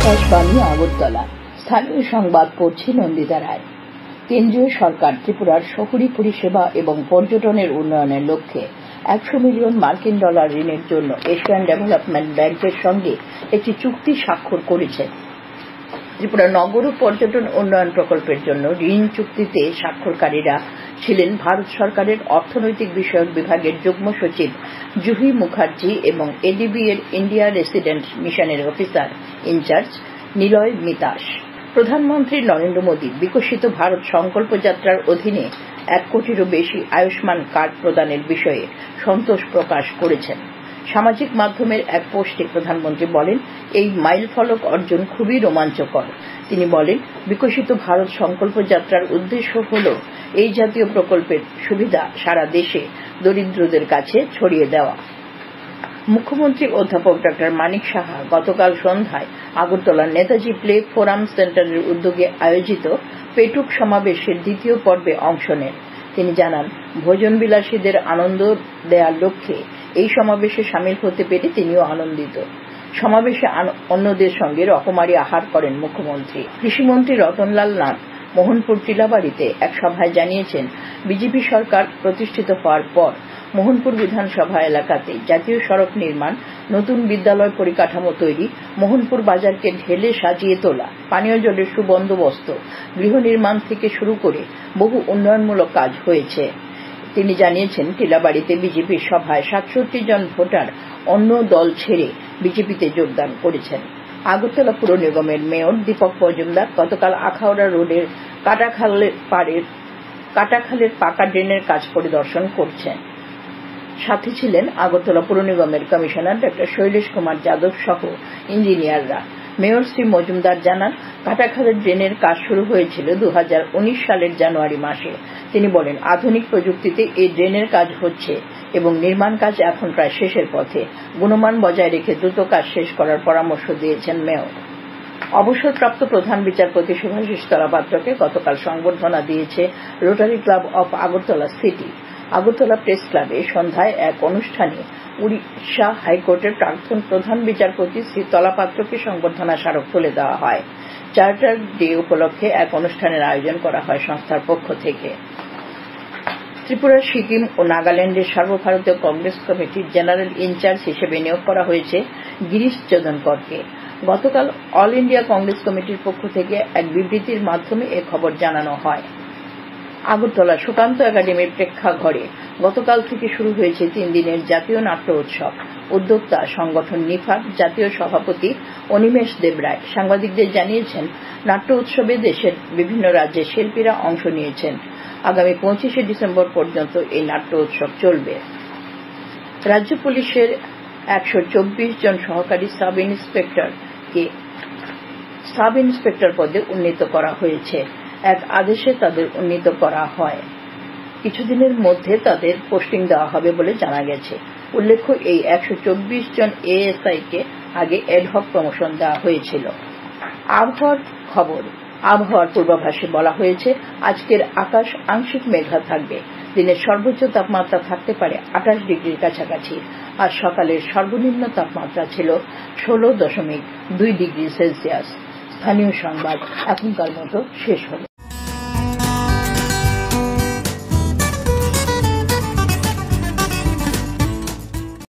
আকাশবাণী আগরতলা। স্থানীয় সংবাদ পড়ছি নন্দিতা রায়। কেন্দ্রীয় সরকার ত্রিপুরার শহুরে পরিষেবা এবং পর্যটনের উন্নয়নের লক্ষ্যে 100 মিলিয়ন মার্কিন ডলার ঋণের জন্য এশিয়ান ডেভেলপমেন্ট ব্যাংকের সঙ্গে একটি চুক্তি স্বাক্ষর করেছে। ত্রিপুরা নগর ও পর্যটন উন্নয়ন প্রকল্পের জন্য ঋণ চুক্তিতে স্বাক্ষরকারীরা ছিলেন ভারত সরকারের অর্থনৈতিক বিষয়ক বিভাগের যুগ্ম সচিব জুহি মুখার্জি এবং এডিবি এর ইন্ডিয়া রেসিডেন্ট মিশনের অফিসার ইনচার্জ নিলয় মিতাস। প্রধানমন্ত্রী নরেন্দ্র মোদী বিকশিত ভারত সংকল্প যাত্রার অধীনে 1 কোটিরও বেশি আয়ুষ্মান কার্ড প্রদানের বিষয়ে সন্তোষ প্রকাশ করেছেন। সামাজিক মাধ্যমের এক পোস্টে প্রধানমন্ত্রী বলেন, এই মাইলফলক অর্জন খুবই রোমাঞ্চকর। তিনি বলেন, বিকশিত ভারত সংকল্প যাত্রার উদ্দেশ্য হল এই জাতীয় প্রকল্পের সুবিধা সারা দেশে দরিদ্রদের কাছে ছড়িয়ে দেওয়া। মুখ্যমন্ত্রী অধ্যাপক ড মানিক সাহা গতকাল সন্ধ্যায় আগরতলার নেতাজি প্লে ফোরাম সেন্টারের উদ্যোগে আয়োজিত পেটুক সমাবেশের দ্বিতীয় পর্বে অংশ নেন। তিনি জানান, ভোজনবিলাসীদের আনন্দ দেওয়ার লক্ষ্যে এই সমাবেশে সামিল হতে পেরে তিনিও আনন্দিত। সমাবেশে অন্যদের সঙ্গে রকমারি আহার করেন মুখ্যমন্ত্রী। কৃষিমন্ত্রী রতনলাল নাথ মোহনপুর টিলাবাড়িতে এক সভায় জানিয়েছেন, বিজেপি সরকার প্রতিষ্ঠিত হওয়ার পর মোহনপুর বিধানসভা এলাকাতে জাতীয় সড়ক নির্মাণ, নতুন বিদ্যালয় পরিকাঠামো তৈরি, মোহনপুর বাজারকে ঢেলে সাজিয়ে তোলা, পানীয় জলের সুবন্দোবস্ত, গৃহ নির্মাণ থেকে শুরু করে বহু উন্নয়নমূলক কাজ হয়েছে। তিনি জানিয়েছেন, টিলাবাড়িতে বিজেপির সভায় 67 জন ভোটার অন্য দল ছেড়ে বিজেপিতে যোগদান করেছেন। আগরতলা পুর নিগমের মেয়র দীপক মজুমদার গতকাল আখাউড়া রোডের কাটাখালের পাকা ড্রেনের কাজ পরিদর্শন করছেন। সাথে ছিলেন আগরতলা পুর নিগমের কমিশনার ড শৈলেশ কুমার যাদব সহ ইঞ্জিনিয়াররা। মেয়র শ্রী মজুমদার জানান, কাটাখালের ড্রেনের কাজ শুরু হয়েছিল 2019 সালের জানুয়ারি মাসে। তিনি বলেন, আধুনিক প্রযুক্তিতে এই ড্রেনের কাজ হচ্ছে এবং নির্মাণ কাজ এখন প্রায় শেষের পথে। গুণমান বজায় রেখে দ্রুত কাজ শেষ করার পরামর্শ দিয়েছেন মেয়র। অবসরপ্রাপ্ত প্রধান বিচারপতি শুভাশিস তলাপাত্রকে গতকাল সংবর্ধনা দিয়েছে rotary club of Agartala city. Agartala press ক্লাবে সন্ধ্যায় এক অনুষ্ঠানে উড়িষ্যা হাইকোর্টের প্রাক্তন প্রধান বিচারপতি শ্রী তলাপাত্রকে সংবর্ধনা স্মারক তুলে দেওয়া হয়। চার্টার ডে উপলক্ষে এক অনুষ্ঠানের আয়োজন করা হয় সংস্থার পক্ষ থেকে। ত্রিপুরা, সিকিম ও নাগাল্যান্ডের সর্বভারতীয় কংগ্রেস কমিটির জেনারেল ইনচার্জ হিসেবে নিয়োগ করা হয়েছে গিরিশ চোদনকরকে। গতকাল অল ইন্ডিয়া কংগ্রেস কমিটির পক্ষ থেকে এক বিবৃতির মাধ্যমে এ খবর জানানো হয়। আগরতলা সুকান্ত একাডেমির প্রেক্ষাঘরে গতকাল থেকে শুরু হয়েছে 3 দিনের জাতীয় নাট্য উৎসব। উদ্যোক্তা সংগঠন নিফার জাতীয় সভাপতি অনিমেষ দেবরায় সাংবাদিকদের জানিয়েছেন, নাট্য উৎসবে দেশের বিভিন্ন রাজ্যের শিল্পীরা অংশ নিয়েছেন। আগামী 25শে ডিসেম্বর পর্যন্ত এই নাট্য উৎসব চলবে। রাজ্য পুলিশের 124 জন সহকারী সাব ইন্সপেক্টরকে সাব ইন্সপেক্টর পদে উন্নীত করা হয়েছে। এক আদেশে তাদের উন্নীত করা হয়। কিছুদিনের মধ্যে তাদের পোস্টিং দেওয়া হবে বলে জানা গেছে। উল্লেখ্য, এই 124 জন এএসআই কে আগে এডহক প্রমোশন দেওয়া হয়েছিল। আবহাওয়ার খবর। আবহাওয়ার পূর্বাভাসে বলা হয়েছে, আজকের আকাশ আংশিক মেঘলা থাকবে। দিনের সর্বোচ্চ তাপমাত্রা থাকতে পারে 28 ডিগ্রির কাছাকাছি। আর সকালের সর্বনিম্ন তাপমাত্রা ছিল 16.2 ডিগ্রি সেলসিয়াস। স্থানীয় সংবাদ এখনকার মতো শেষ হল।